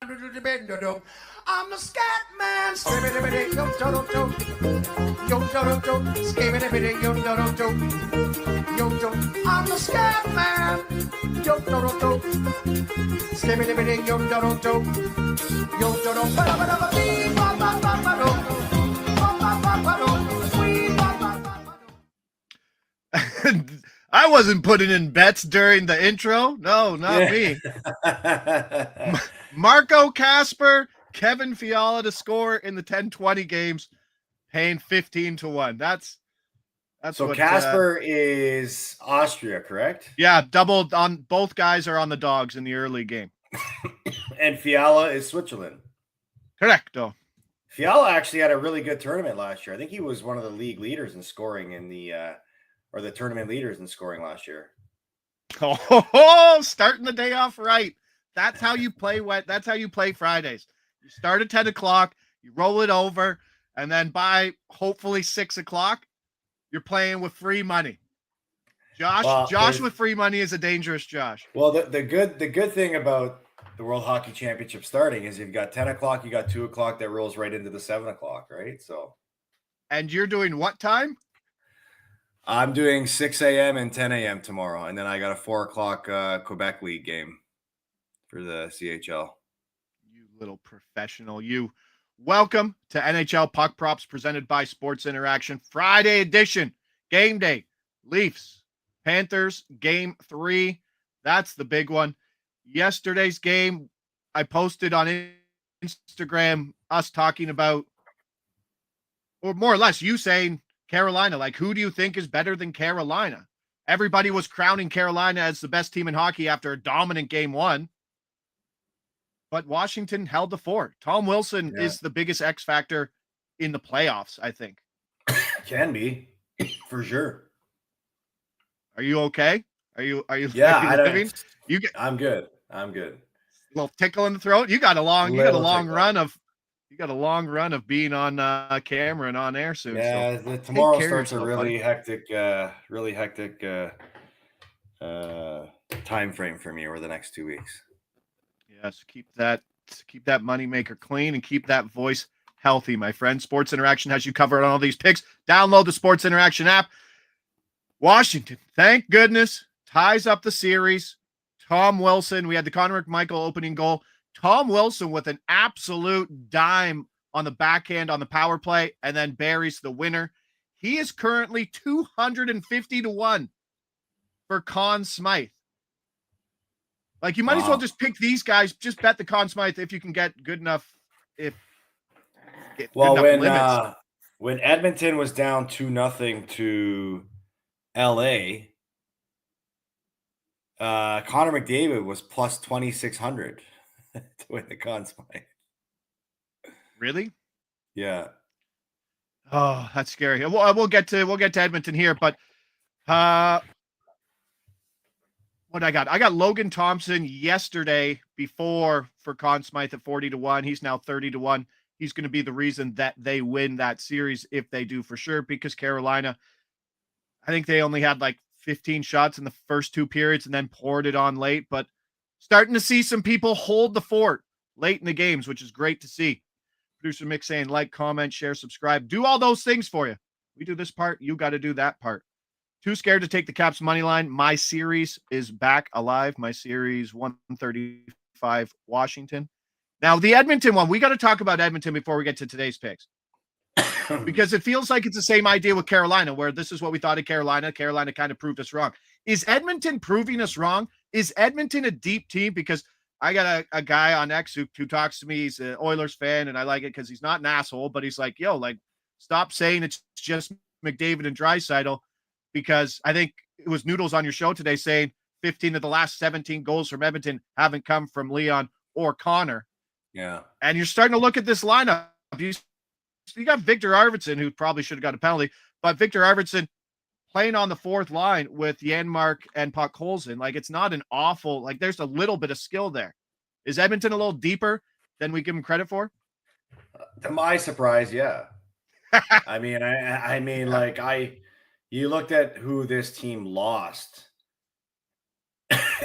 I'm the scat man. I'm the scat man. I wasn't putting in bets during the intro. No, not me. Marco Kasper, Kevin Fiala to score in the 10-20 games, paying 15-1. That's so what Kasper is Austria, correct? Yeah, doubled on both guys are on the dogs in the early game. And Fiala is Switzerland. Correcto. Fiala actually had a really good tournament last year. I think he was one of the league leaders in scoring in the or the tournament leaders in scoring last year. Oh, starting the day off right. That's how you play That's how you play Fridays. You start at 10 o'clock, you roll it over, and then by hopefully 6 o'clock, you're playing with free money. Josh with free money is a dangerous Josh. Well, the good thing about the World Hockey Championship starting is you've got 10 o'clock, you got 2 o'clock that rolls right into the 7 o'clock, right? So, and you're doing what time? I'm doing 6 a.m. and 10 a.m. tomorrow, and then I got a 4 o'clock Quebec League game for the CHL. You little professional, you. Welcome to NHL Puck Props presented by Sports Interaction. Friday edition, game day, Leafs, Panthers, game 3. That's the big one. Yesterday's game, I posted on Instagram us talking about, or more or less you saying Carolina, like who do you think is better than Carolina? Everybody was crowning Carolina as the best team in hockey after a dominant game 1. But Washington held the fort. Tom Wilson is the biggest X factor in the playoffs, I think. Can be, for sure. Are you okay? Are you Yeah, I'm good. I'm good. A little tickle in the throat. You got a long run of being on camera and on air soon. Yeah, so tomorrow starts a really hectic time frame for me over the next 2 weeks. Yes, keep that moneymaker clean and keep that voice healthy, my friend. Sports Interaction has you covered on all these picks. Download the Sports Interaction app. Washington, thank goodness, ties up the series. Tom Wilson, we had the Connor McMichael opening goal. Tom Wilson with an absolute dime on the backhand on the power play and then buries the winner. He is currently 250-1 for Conn Smythe. Like, you might as well just pick these guys. Just bet the Conn Smythe if you can get good enough. When Edmonton was down 2-0 to LA, Connor McDavid was plus 2,600 to win the Conn Smythe. Really? Yeah. Oh, that's scary. We'll get to Edmonton here, but what I got Logan Thompson yesterday before for Conn Smythe at 40-1. He's now 30-1. He's going to be the reason that they win that series if they do, for sure, because Carolina, I think they only had like 15 shots in the first 2 periods and then poured it on late, but starting to see some people hold the fort late in the games, which is great to see. Producer Mick saying like, comment, share, subscribe, do all those things for you. We do this part, you got to do that part. Too scared to take the Caps money line. My series is back alive. My series 135 Washington. Now, the Edmonton one, we got to talk about Edmonton before we get to today's picks. Because it feels like it's the same idea with Carolina, where this is what we thought of Carolina. Carolina kind of proved us wrong. Is Edmonton proving us wrong? Is Edmonton a deep team? Because I got a guy on X who talks to me. He's an Oilers fan, and I like it because he's not an asshole, but he's like, yo, like, stop saying it's just McDavid and Draisaitl. Because I think it was Noodles on your show today saying 15 of the last 17 goals from Edmonton haven't come from Leon or Connor. Yeah. And you're starting to look at this lineup. You got Victor Arvidsson, who probably should have got a penalty, but Victor Arvidsson playing on the 4th line with Janmark and Puck Holzen. Like, it's not an awful, like, there's a little bit of skill there. Is Edmonton a little deeper than we give them credit for? To my surprise, yeah. I mean, you looked at who this team lost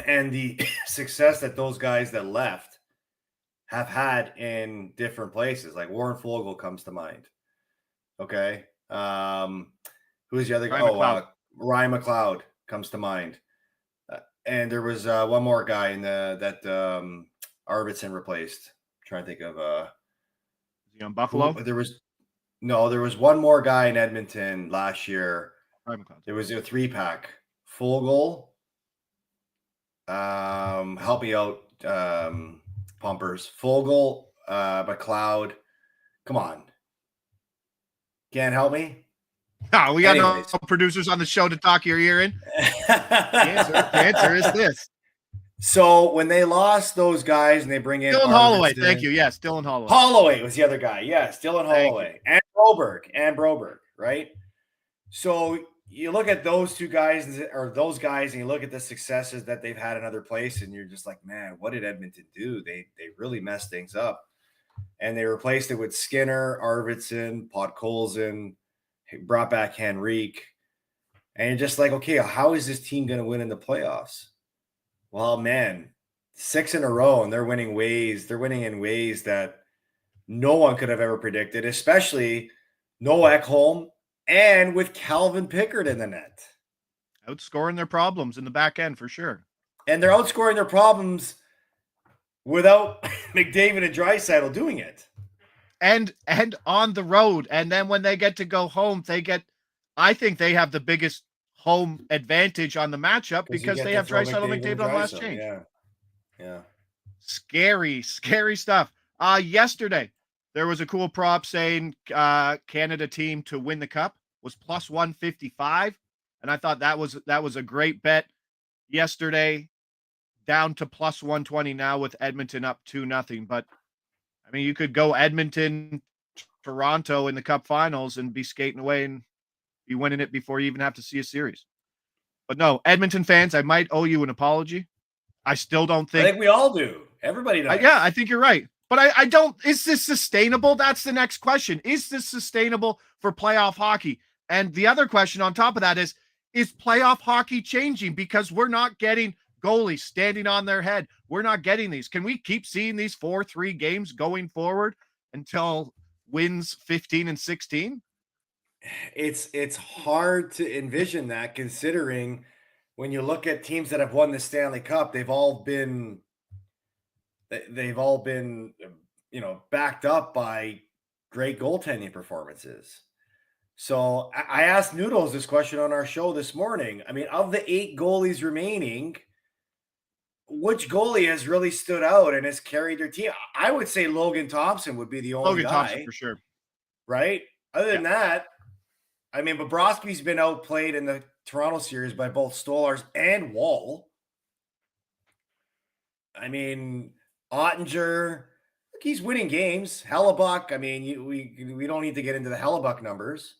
and the success that those guys that left have had in different places. Like Warren Fogle comes to mind. Okay. Who's the other guy? Ryan McLeod comes to mind. And there was one more guy in that Arvidsson replaced. I'm trying to think of Is he on Buffalo? there was one more guy in Edmonton last year. There was a 3-pack. Fogle. Help me out, pumpers. Fogle, McLeod. Come on. Can't help me? No, we got no producers on the show to talk your ear in. The answer is this. So when they lost those guys and they bring in Dylan Holloway, thank you. Yes, Dylan Holloway. Holloway was the other guy. Yes, Dylan Holloway and Broberg, right? So you look at those two guys or those guys, and you look at the successes that they've had in other places, and you're just like, man, what did Edmonton do? They really messed things up, and they replaced it with Skinner, Arvidsson, Podkolzin, brought back Henrique, and you're just like, okay, how is this team going to win in the playoffs? Well, man, 6 in a row, and they're winning in ways that no one could have ever predicted, especially Noah Ekholm and with Calvin Pickard in the net. Outscoring their problems in the back end for sure. And they're outscoring their problems without McDavid and Draisaitl doing it. And on the road. And then when they get to go home, I think they have the biggest home advantage on the matchup because they have Draisaitl and McDavid on last change. Yeah. Scary stuff. Yesterday, there was a cool prop saying Canada team to win the cup was plus 155. And I thought that was a great bet yesterday, down to plus 120 now with Edmonton up 2-0. But I mean, you could go Edmonton, Toronto in the cup finals and be skating away and be winning it before you even have to see a series. But no, Edmonton fans, I might owe you an apology. I still don't think. I think we all do. Everybody does. Yeah, I think you're right. But I don't. Is this sustainable? That's the next question. Is this sustainable for playoff hockey? And the other question on top of that is playoff hockey changing because we're not getting goalies standing on their head? We're not getting these. Can we keep seeing these 4-3 games going forward until wins 15 and 16? It's hard to envision that, considering when you look at teams that have won the Stanley Cup, they've all been backed up by great goaltending performances. So I asked Noodles this question on our show this morning. I mean, of the 8 goalies remaining, which goalie has really stood out and has carried their team? I would say Logan Thompson would be the only guy. Thompson for sure. Right? Other than that, I mean, Bobrovsky's been outplayed in the Toronto series by both Stolarz and Wall. I mean, Ottinger, he's winning games. Hellebuck, I mean, we don't need to get into the Hellebuck numbers.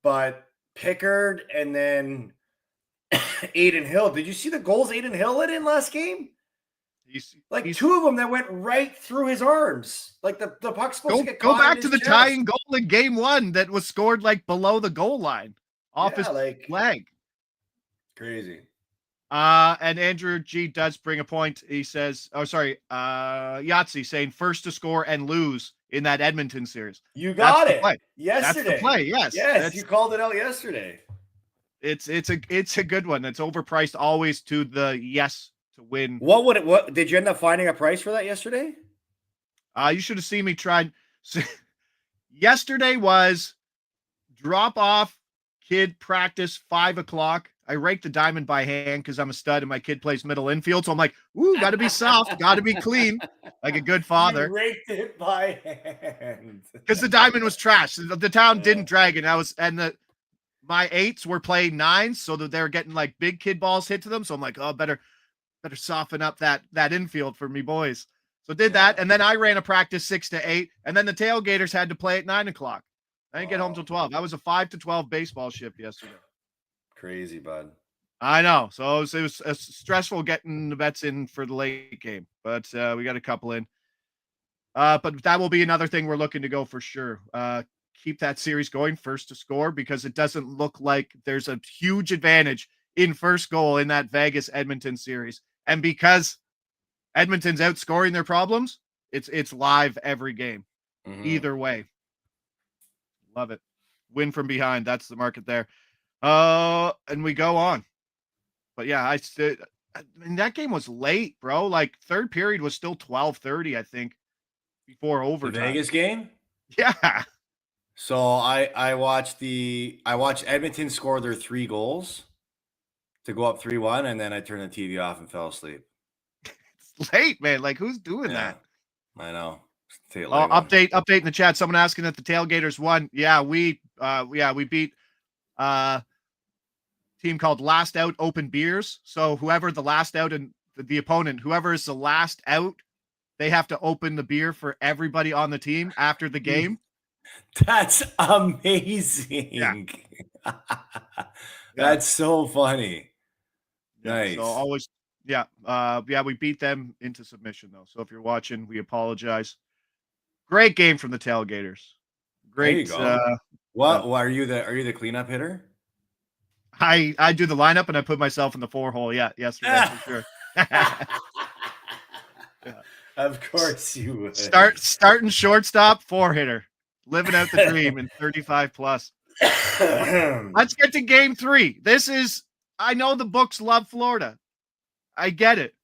But Pickard and then Aiden Hill. Did you see the goals Aiden Hill let in last game? Two of them that went right through his arms. Like the puck's supposed to get caught. Go back to the tying goal in game 1 that was scored like below the goal line off his leg. Crazy. And Andrew G does bring a point. He says, Yahtzee saying first to score and lose in that Edmonton series. You got it yesterday. That's the play. Yes, you called it out yesterday. It's a good one. It's overpriced always to the yes to win. What did you end up finding a price for that yesterday? You should have seen me try. Yesterday was drop off kid practice 5:00. I rake the diamond by hand because I'm a stud and my kid plays middle infield. So I'm like, ooh, got to be soft, got to be clean, like a good father. You raked it by hand because the diamond was trash. The town didn't drag it. My 8s were playing 9s, so that they were getting like big kid balls hit to them. So I'm like, oh, better soften up that infield for me boys. So did that, and then I ran a practice 6 to 8, and then the tailgaters had to play at 9:00. I didn't get home till 12. That was a 5 to 12 baseball shift yesterday. Crazy, bud. I know. So it was stressful getting the bets in for the late game, but we got a couple in. But that will be another thing we're looking to go for sure. Keep that series going first to score because it doesn't look like there's a huge advantage in first goal in that Vegas Edmonton series. And because Edmonton's outscoring their problems. It's live every game. Either way. Love it. Win from behind. That's the market there. And we go on. But yeah, I mean, that game was late, bro. Like third period was still 12:30, I think, before overtime. The Vegas game? Yeah. So I watched Edmonton score their 3 goals to go up 3-1, and then I turned the TV off and fell asleep. It's late, man. Like, who's doing that? I know. Update in the chat. Someone asking if the Tailgaters won. Yeah, we beat team called Last Out Open Beers. So whoever the last out and the opponent, whoever is the last out, they have to open the beer for everybody on the team after the game. That's amazing. Yeah. That's so funny. Nice. So always, we beat them into submission though. So if you're watching, we apologize. Great game from the Tailgaters. Great. There you go. What are you the cleanup hitter? I do the lineup and I put myself in the 4-hole. Yeah, yesterday for sure. Yeah. Of course you would. Starting shortstop, 4-hitter. Living out the dream in 35 plus. Let's get to game 3. I know the books love Florida. I get it.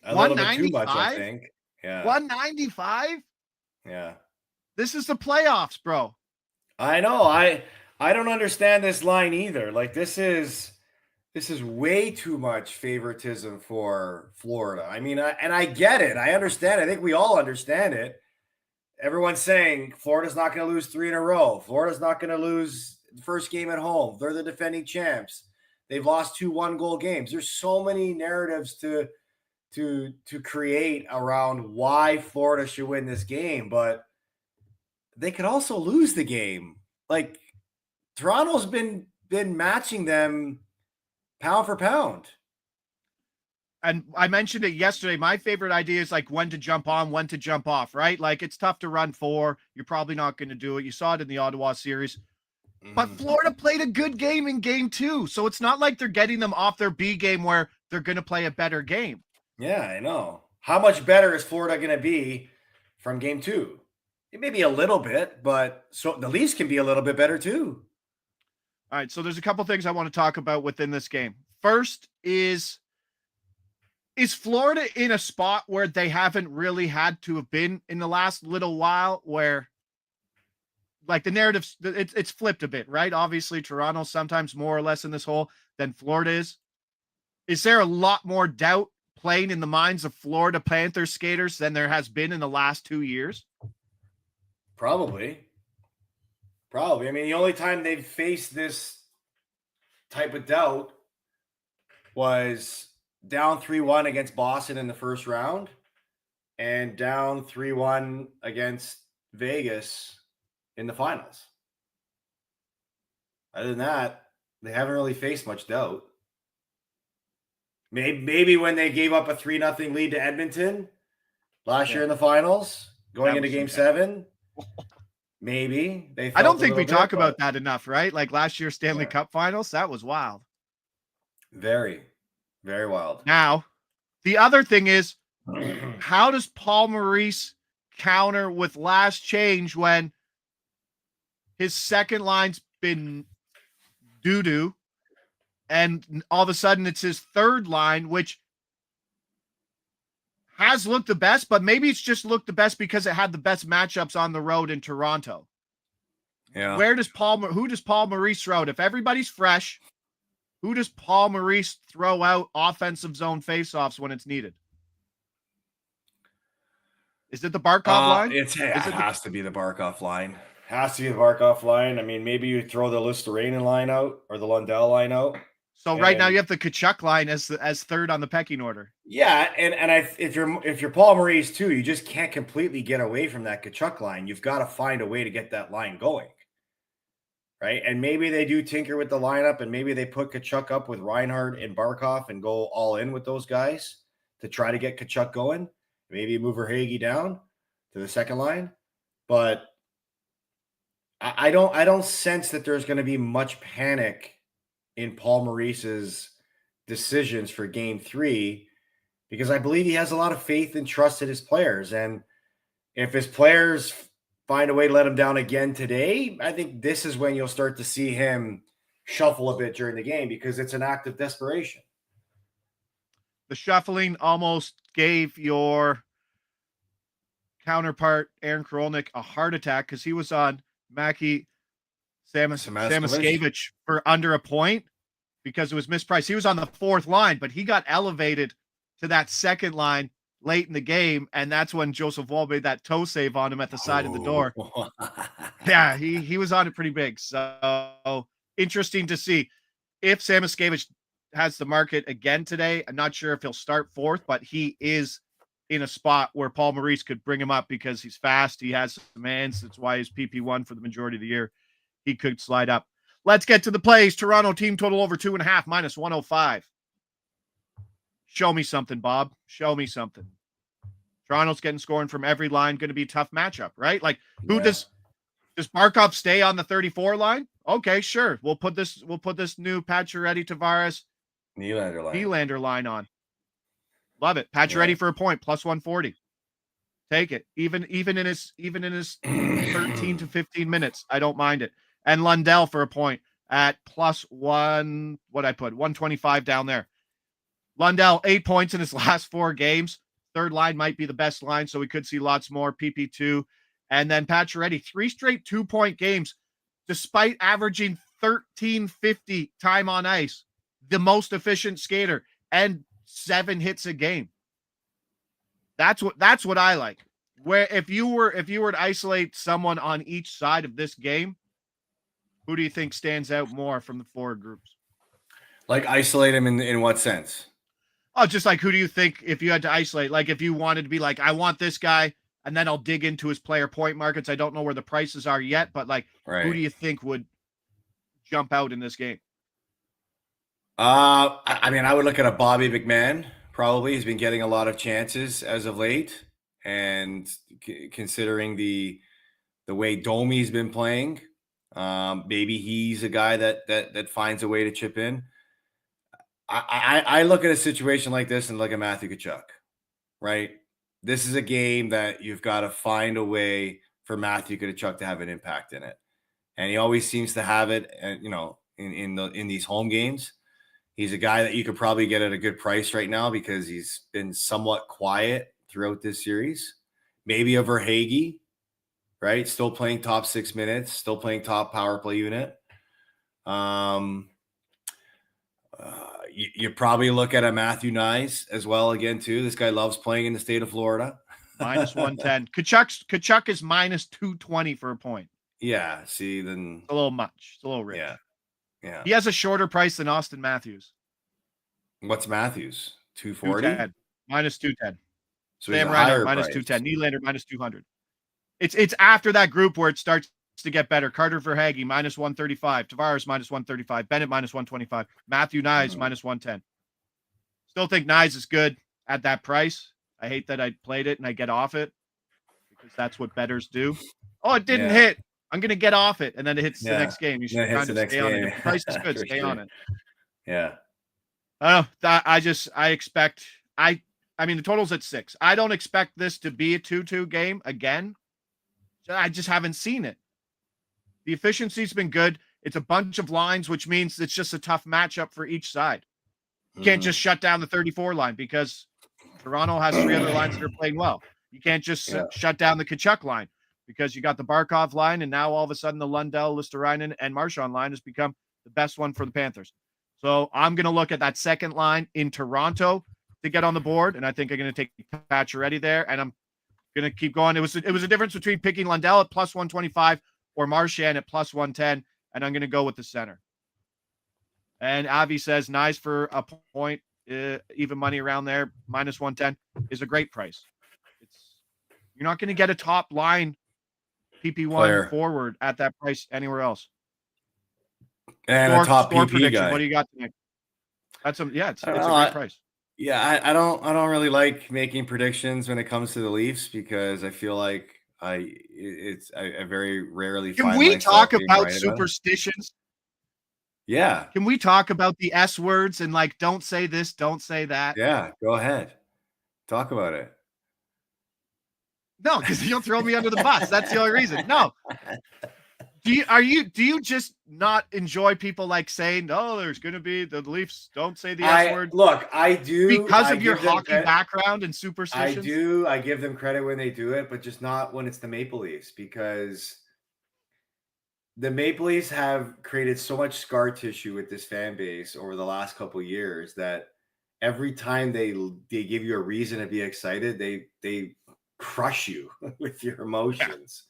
A little bit too much, I think. Yeah. 195? Yeah. This is the playoffs, bro. I know. I don't understand this line either. Like this is way too much favoritism for Florida. I mean, I get it. I understand. I think we all understand it. Everyone's saying Florida's not going to lose 3 in a row. Florida's not going to lose the first game at home. They're the defending champs. They've lost 2 1-goal games. There's so many narratives to create around why Florida should win this game, but they could also lose the game. Like Toronto's been matching them pound for pound. And I mentioned it yesterday. My favorite idea is like when to jump on, when to jump off, right? Like it's tough to run 4. You're probably not going to do it. You saw it in the Ottawa series. But Florida played a good game in game 2. So it's not like they're getting them off their B game where they're going to play a better game. Yeah, I know. How much better is Florida going to be from game 2? It may be a little bit, but so the Leafs can be a little bit better too. All right. So there's a couple things I want to talk about within this game. First is Florida in a spot where they haven't really had to have been in the last little while, where like the narrative, it's flipped a bit, right? Obviously, Toronto's sometimes more or less in this hole than Florida is. Is there a lot more doubt playing in the minds of Florida Panthers skaters than there has been in the last 2 years? Probably. I mean, the only time they've faced this type of doubt was down 3-1 against Boston in the first round and down 3-1 against Vegas in the finals. Other than that, they haven't really faced much doubt. Maybe when they gave up a 3-0 lead to Edmonton last year in the finals, going into game 7, maybe they felt I don't think we talk about that enough, right? Like last year's Stanley Cup finals, that was wild. Very, very wild. Now, the other thing is, how does Paul Maurice counter with last change when his second line's been doo-doo and all of a sudden it's his third line, which has looked the best, but maybe it's just looked the best because it had the best matchups on the road in Toronto. Yeah. Who does Paul Maurice throw out? If everybody's fresh, who does Paul Maurice throw out offensive zone faceoffs when it's needed? Is it the Barkov line? It has to be the Barkov line. Has to be the Barkov line. I mean, maybe you throw the Listerrainen line out or the Lundell line out. So right now you have the Tkachuk line as third on the pecking order. Yeah, if you're Paul Maurice too, you just can't completely get away from that Tkachuk line. You've got to find a way to get that line going, right? And maybe they do tinker with the lineup, and maybe they put Tkachuk up with Reinhart and Barkov and go all in with those guys to try to get Tkachuk going. Maybe move Verhaeghe down to the second line, but I don't sense that there's going to be much panic in Paul Maurice's decisions for game 3 because I believe he has a lot of faith and trust in his players. And if his players find a way to let him down again today, I think this is when you'll start to see him shuffle a bit during the game, because it's an act of desperation. The shuffling almost gave your counterpart, Aaron Korolnik, a heart attack because he was on Mackie Samoskevich for under a point because it was mispriced. He was on the fourth line, but he got elevated to that second line late in the game, and that's when Joseph Woll made that toe save on him at the side of the door. Yeah, he was on it pretty big. So interesting to see if Samoskevich has the market again today. I'm not sure if he'll start fourth, but he is in a spot where Paul Maurice could bring him up because he's fast. He has some hands. That's why he's PP1 for the majority of the year. He could slide up. Let's get to the plays. Toronto team total over 2.5 minus 105. Show me something, Bob. Show me something. Toronto's getting scoring from every line. Going to be a tough matchup, right? Like, who does Barkov stay on the 34 line? Okay, sure. We'll put this new Pacioretty, Tavares, Nylander line on. Love it. Pacioretty for a point, plus 140. Take it. Even in his 13 to 15 minutes, I don't mind it. And Lundell for a point at plus 125 down there. Lundell, 8 points in his last 4 games. Third line might be the best line, so we could see lots more. PP2. And then Pacioretty, 3 straight 2-point games, despite averaging 1350 time on ice, the most efficient skater, and 7 hits a game. That's what I like. Where if you were to isolate someone on each side of this game, who do you think stands out more from the forward groups? Like isolate him in what sense? Oh, just like who do you think if you had to isolate? Like if you wanted to be like, I want this guy, and then I'll dig into his player point markets. I don't know where the prices are yet, but like, who do you think would jump out in this game? I mean, I would look at a Bobby McMahon. Probably he's been getting a lot of chances as of late, and considering the way Domi's been playing, maybe he's a guy that finds a way to chip in. I look at a situation like this and look at Matthew Tkachuk, right? This is a game that you've got to find a way for Matthew Tkachuk to have an impact in it, and he always seems to have it. And in these home games, he's a guy that you could probably get at a good price right now because he's been somewhat quiet throughout this series. Maybe a Verhaeghe, right? Still playing top 6 minutes, still playing top power play unit. You probably look at a Matthew Nyes as well again too. This guy loves playing in the state of Florida. Minus 110. Tkachuk is minus 220 for a point. Yeah. See, then it's a little much. It's a little rich. Yeah. He has a shorter price than Austin Matthews. What's Matthews? 240? Minus 210. So Sam Reiner, minus 210. Nylander, minus 200. It's after that group where it starts to get better. Carter Verhaeghe, minus 135. Tavares, minus 135. Bennett, minus 125. Matthew Nyes, minus 110. Still think Nyes is good at that price. I hate that I played it and I get off it because that's what bettors do. Oh, it didn't hit. I'm going to get off it. And then it hits the next game. You should kind of stay on it. If the price is good, stay on it. Yeah. I don't know. I mean, the total's at 6. I don't expect this to be a 2-2 game again. I just haven't seen it. The efficiency's been good. It's a bunch of lines, which means it's just a tough matchup for each side. You can't just shut down the 34 line because Toronto has 3 other lines that are playing well. You can't just shut down the Tkachuk line because you got the Barkov line, and now all of a sudden the Lundell, Listerainen, and Marchand line has become the best one for the Panthers. So I'm going to look at that second line in Toronto to get on the board, and I think I'm going to take Pacioretty there, and I'm going to keep going. It was a difference between picking Lundell at plus 125 or Marchand at plus 110, and I'm going to go with the center. And Avi says, nice for a point, even money around there, minus 110 is a great price. You're not going to get a top line PP1 forward at that price anywhere else. And a top PP prediction. Guy. What do you got tonight? It's a great price. Yeah, I don't really like making predictions when it comes to the Leafs because I feel like I very rarely. Can we talk about superstitions? Yeah. Can we talk about the S words and like don't say this, don't say that? Yeah, go ahead. Talk about it. No, because you'll throw me under the bus. That's the only reason. No. Do you just not enjoy people like saying, "Oh, there's going to be the Leafs don't say the S word"? Look, I do Because of I your give them hockey background and I superstitions. do. I give them credit when they do it, but just not when it's the Maple Leafs, because the Maple Leafs have created so much scar tissue with this fan base over the last couple of years that every time they give you a reason to be excited, they crush you with your emotions.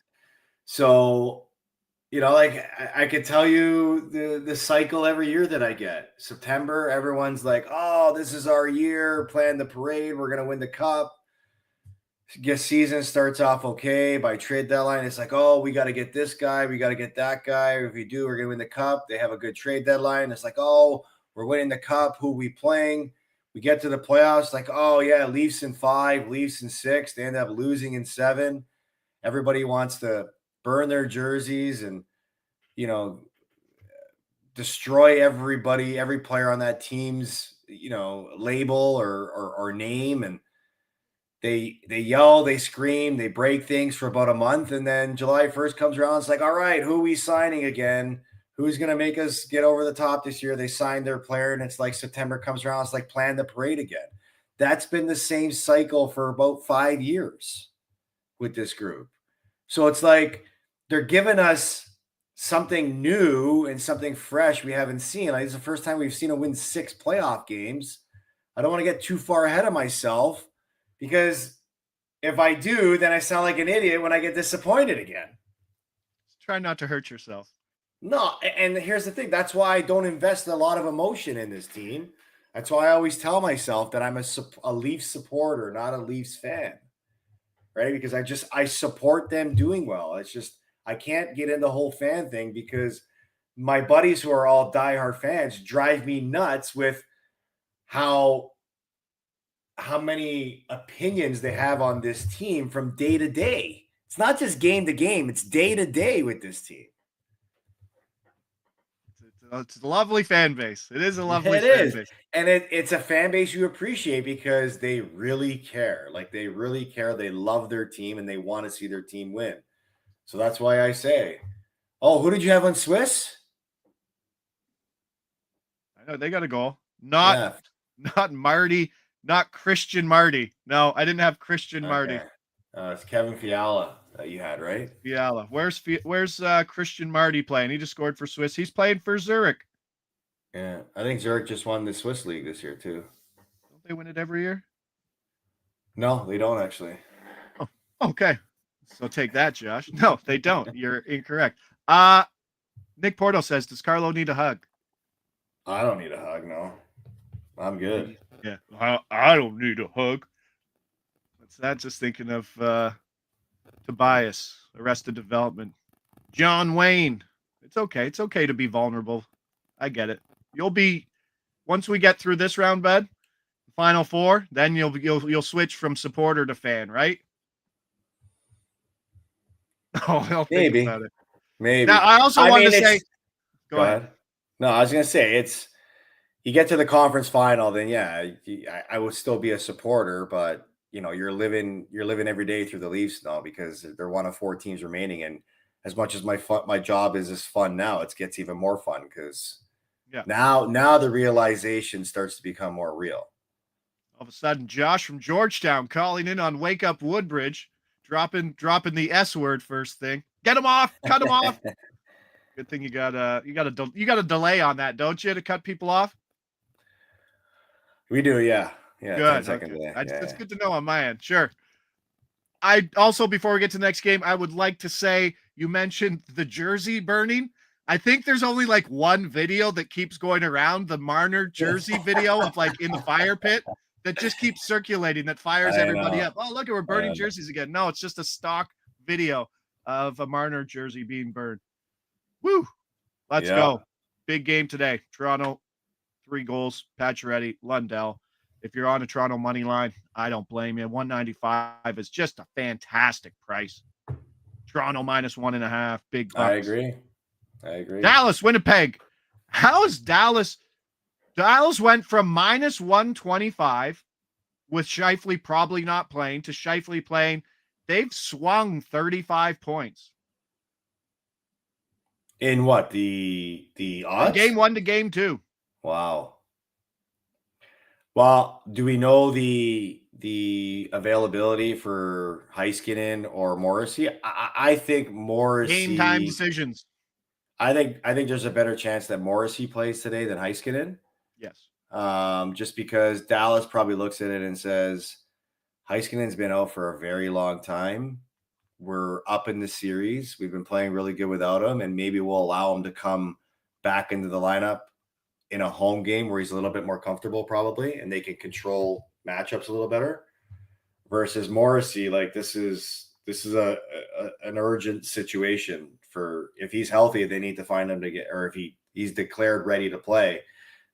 So, like I could tell you the cycle every year that I get. September, everyone's like, "Oh, this is our year. Plan the parade. We're gonna win the cup." Guess season starts off okay. By trade deadline, it's like, "Oh, we got to get this guy. We got to get that guy. If we do, we're gonna win the cup." They have a good trade deadline. It's like, "Oh, we're winning the cup. Who we playing?" We get to the playoffs, like, "Oh yeah, Leafs in 5, Leafs in 6." They end up losing in 7. Everybody wants to burn their jerseys and destroy everybody, every player on that team's label or name, and they yell, they scream, they break things for about a month, and then July 1st comes around. It's like, all right, who are we signing again? Who's going to make us get over the top this year? They signed their player, and it's like September comes around. It's like plan the parade again. That's been the same cycle for about 5 years with this group. So it's like they're giving us something new and something fresh we haven't seen. Like, it's the first time we've seen them win 6 playoff games. I don't want to get too far ahead of myself, because if I do, then I sound like an idiot when I get disappointed again. Try not to hurt yourself. No, and here's the thing. That's why I don't invest a lot of emotion in this team. That's why I always tell myself that I'm a Leafs supporter, not a Leafs fan, right? Because I support them doing well. It's just I can't get in the whole fan thing because my buddies who are all diehard fans drive me nuts with how many opinions they have on this team from day to day. It's not just game to game, it's day to day with this team. It's a lovely fan base. It is a lovely fan base. And it's a fan base you appreciate because they really care. Like, they really care. They love their team and they want to see their team win. So that's why I say, oh, who did you have on Swiss? I know they got a goal. Not Marty, not Christian Marty. No, I didn't have Christian Marty. It's Kevin Fiala that you had, right? Fiala. Where's Christian Marty playing? He just scored for Swiss. He's playing for Zurich. Yeah, I think Zurich just won the Swiss League this year too. Don't they win it every year? No, they don't actually. Oh, okay. So take that, Josh. No, they don't. You're incorrect. Nick Porto says, does Carlo need a hug? I don't need a hug, no. I'm good. Yeah, I don't need a hug. What's that? Just thinking of Tobias, Arrested Development. John Wayne. It's okay. It's okay to be vulnerable. I get it. You'll be, once we get through this round, bud, Final Four, then you'll switch from supporter to fan, right? Oh, I'll think about it. Maybe. Now, I also wanted to say, go ahead. No, I was going to say, it's, you get to the conference final, then yeah, I would still be a supporter, but you're living every day through the Leafs now because they're one of 4 teams remaining. And as much as my job is fun now, it gets even more fun because now the realization starts to become more real. All of a sudden, Josh from Georgetown calling in on Wake Up Woodbridge, dropping the S word first thing. Get him off, cut him off. Good thing you got a delay on that, don't you, to cut people off? We do, yeah. Yeah, good. 10-second delay. That's good to know on my end. Sure. I also, before we get to the next game, I would like to say, you mentioned the jersey burning. I think there's only like one video that keeps going around, the Marner jersey video of like in the fire pit that just keeps circulating, that fires everybody up. Oh, look, we're burning jerseys again. No, it's just a stock video of a Marner jersey being burned. Woo. Let's go. Big game today. Toronto, 3 goals. Pacioretty, Lundell. If you're on a Toronto money line, I don't blame you. 195 is just a fantastic price. Toronto minus 1.5. Big bucks. I agree. Dallas, Winnipeg. How is Dallas? Dallas went from minus 125 with Scheifele probably not playing to Scheifele playing, they've swung 35 points. In what? The From odds? game 1 to game 2. Wow. Well, do we know the availability for Heiskanen or Morrissey? I think Morrissey. Game time decisions. I think there's a better chance that Morrissey plays today than Heiskanen. Yes. Just because Dallas probably looks at it and says, Heiskanen's been out for a very long time. We're up in the series. We've been playing really good without him, and maybe we'll allow him to come back into the lineup in a home game where he's a little bit more comfortable probably, and they can control matchups a little better. Versus Morrissey, like this is an urgent situation for if he's healthy, they need to find him to get, or if he's declared ready to play,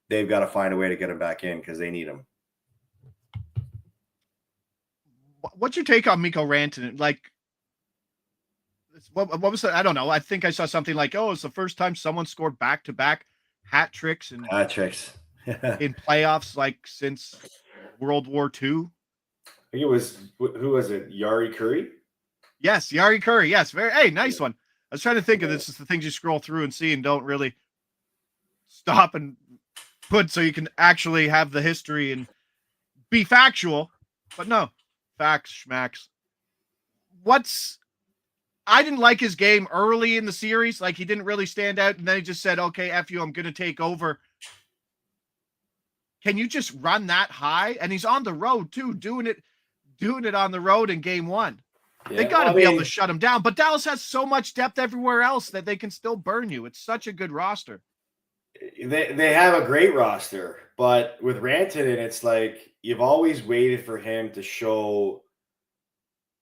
they've got to find a way to get him back in because they need him. What's your take on Mikko Rantanen? Like, what was that? I don't know. I think I saw something like, oh, it's the first time someone scored back-to-back hat tricks in playoffs like since World War II. I think it was, who was it? Jari Kurri? Yes, Jari Kurri. Yes, hey, nice one. I was trying to think of this. Is the things you scroll through and see and don't really stop and put so you can actually have the history and be factual. But no, facts, schmacks. I didn't like his game early in the series. Like, he didn't really stand out, and then he just said, okay, F you, I'm going to take over. Can you just run that high? And he's on the road, too, doing it on the road in game 1. Yeah, they got to be able to shut him down. But Dallas has so much depth everywhere else that they can still burn you. It's such a good roster. They have a great roster. But with Rantanen, it's like you've always waited for him to show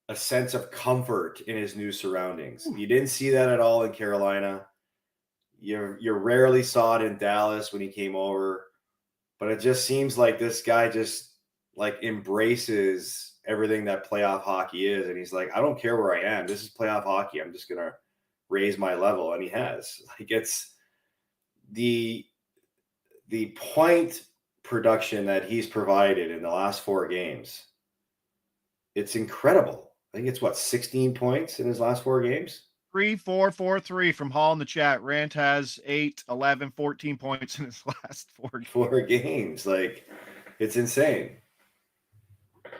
a sense of comfort in his new surroundings. You didn't see that at all in Carolina. You rarely saw it in Dallas when he came over. But it just seems like this guy just like embraces everything that playoff hockey is. And he's like, I don't care where I am. This is playoff hockey. I'm just going to raise my level. And he has. Like, it's the point production that he's provided in the last 4 games. It's incredible. I think it's 16 points in his last 4 games. 3-4-4-3 from Hall in the chat. Rant has 8, 11, 14 points in his last 4 games. Like, it's insane.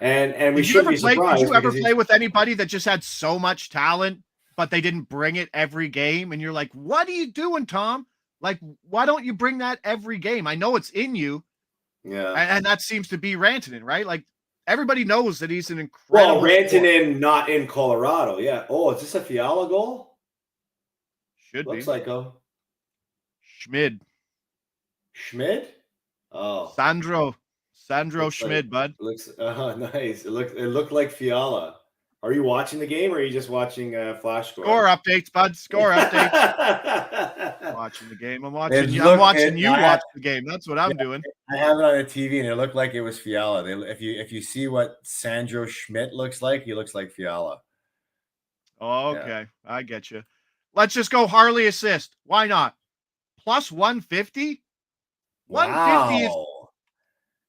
And we should be surprised. Did you ever play with anybody that just had so much talent, but they didn't bring it every game? And you're like, what are you doing, Tom? Like, why don't you bring that every game? I know it's in you. Yeah. And that seems to be Rantanen, right? Like, everybody knows that he's an incredible. Well, Rantanen not in Colorado. Yeah. Oh, is this a Fiala goal? Looks like Schmid. Oh, Sandro Schmid, bud. Looks nice. It looked like Fiala. Are you watching the game or are you just watching flash score? Score updates, bud. Score updates. Watching the game. I'm watching you watch the game. That's what I'm doing. I have it on the TV and it looked like it was Fiala. If you see what Sandro Schmidt looks like, he looks like Fiala. Oh, okay. Yeah. I get you. Let's just go Harley assist. Why not? Plus 150? 150 is.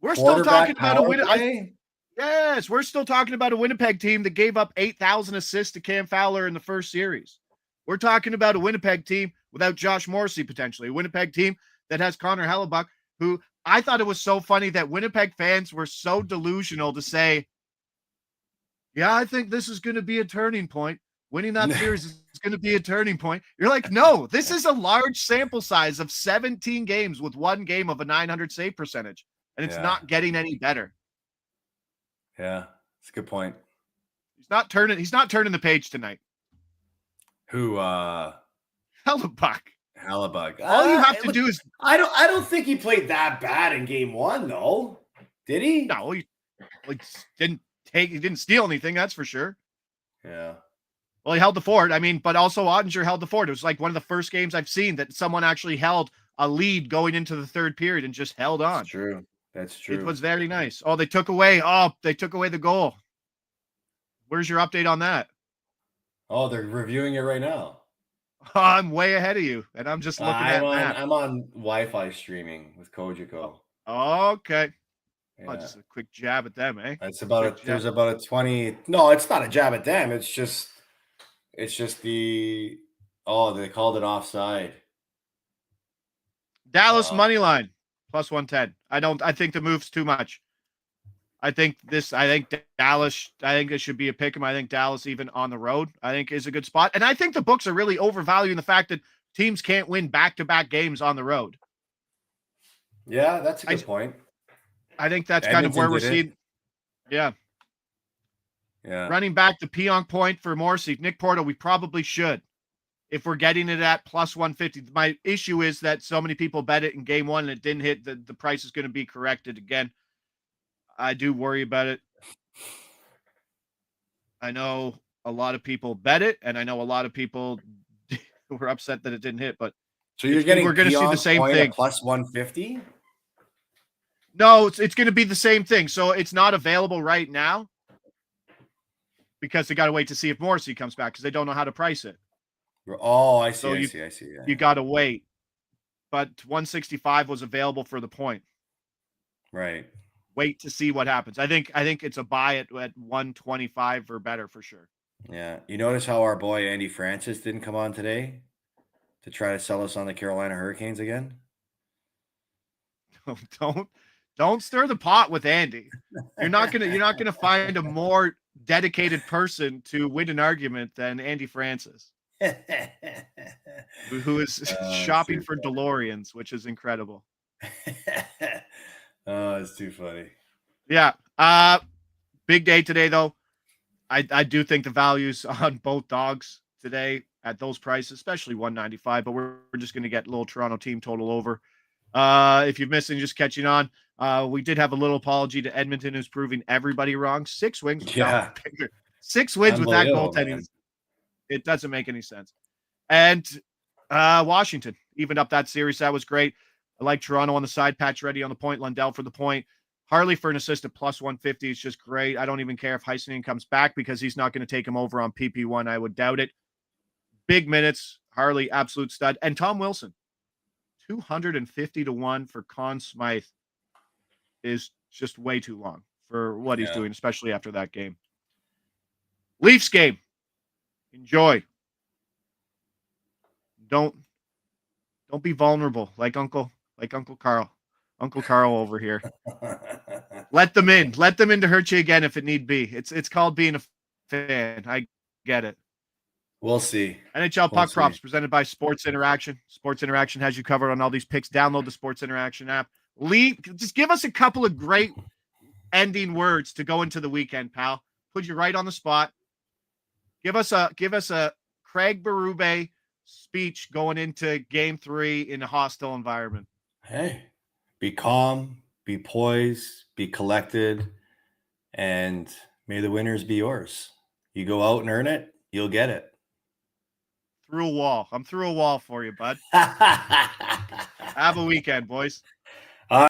We're still talking about a win. Yes, we're still talking about a Winnipeg team that gave up 8,000 assists to Cam Fowler in the first series. We're talking about a Winnipeg team without Josh Morrissey, potentially. A Winnipeg team that has Connor Hellebuck, who I thought it was so funny that Winnipeg fans were so delusional to say, yeah, I think this is going to be a turning point. Winning that series is going to be a turning point. You're like, no, this is a large sample size of 17 games with 1 game of a 900 save percentage, and it's not getting any better. Yeah, that's a good point. He's not turning the page tonight. Who? Hellebuck. All you have to do is. I don't think he played that bad in game 1, though. Did he? No, he didn't steal anything. That's for sure. Yeah. Well, he held the fort. I mean, but also Ottinger held the fort. It was like one of the first games I've seen that someone actually held a lead going into the third period and just held on. That's true. It was very nice. Oh, they took away the goal. Where's your update on that? Oh, they're reviewing it right now. Oh, I'm way ahead of you, and I'm just looking at that. I'm on Wi-Fi streaming with Kojiko. Okay. Oh, just a quick jab at them, eh? It's about there's about a 20. No, it's not a jab at them. It's just they called it offside. Dallas money line plus 110. I think the move's too much. I think Dallas, it should be a pick 'em. I think Dallas, even on the road, I think is a good spot. And I think the books are really overvaluing the fact that teams can't win back-to-back games on the road. Yeah, that's a good point. I think that's kind of where we're seeing. Yeah. Yeah. Running back the Pionk point for Morrissey. Nick Porto, we probably should. If we're getting it at plus 150. My issue is that so many people bet it in game one and it didn't hit. The price is going to be corrected again. I do worry about it. I know a lot of people bet it, and I know a lot of people were upset that it didn't hit. But so we're going to see the same thing. Plus 150? No, it's going to be the same thing. So it's not available right now because they got to wait to see if Morrissey comes back because they don't know how to price it. Oh, I see. So I see. Yeah. You got to wait. But 165 was available for the point. Right. Wait to see what happens. I think it's a buy at 125 or better for sure. Yeah. You notice how our boy Andy Francis didn't come on today to try to sell us on the Carolina Hurricanes again? Don't stir the pot with Andy. You're not gonna find a more dedicated person to win an argument than Andy Francis, who is shopping for DeLoreans, which is incredible. Oh, it's too funny. Yeah. Big day today, though. I do think the values on both dogs today at those prices, especially 195, but we're just going to get a little Toronto team total over. If you've missed and just catching on, we did have a little apology to Edmonton, who's proving everybody wrong. 6 wins. Yeah. 6 wins with that goaltending. Man. It doesn't make any sense. And Washington evened up that series. That was great. I like Toronto on the side, Patch Ready on the point, Lundell for the point. Harley for an assist at plus 150 is just great. I don't even care if Heiskanen comes back because he's not going to take him over on PP1. I would doubt it. Big minutes. Harley, absolute stud. And Tom Wilson, 250 to 1 for Conn Smythe is just way too long for what he's doing, especially after that game. Leafs game. Enjoy. Don't be vulnerable like Uncle Carl. Uncle Carl over here. Let them in. Let them in to hurt you again if it need be. It's called being a fan. I get it. We'll see. NHL Puck Props presented by Sports Interaction. Sports Interaction has you covered on all these picks. Download the Sports Interaction app. Just give us a couple of great ending words to go into the weekend, pal. Put you right on the spot. Give us a Craig Berube speech going into game 3 in a hostile environment. Hey, be calm, be poised, be collected, and may the winners be yours. You go out and earn it, you'll get it. Through a wall. I'm through a wall for you, bud. Have a weekend, boys.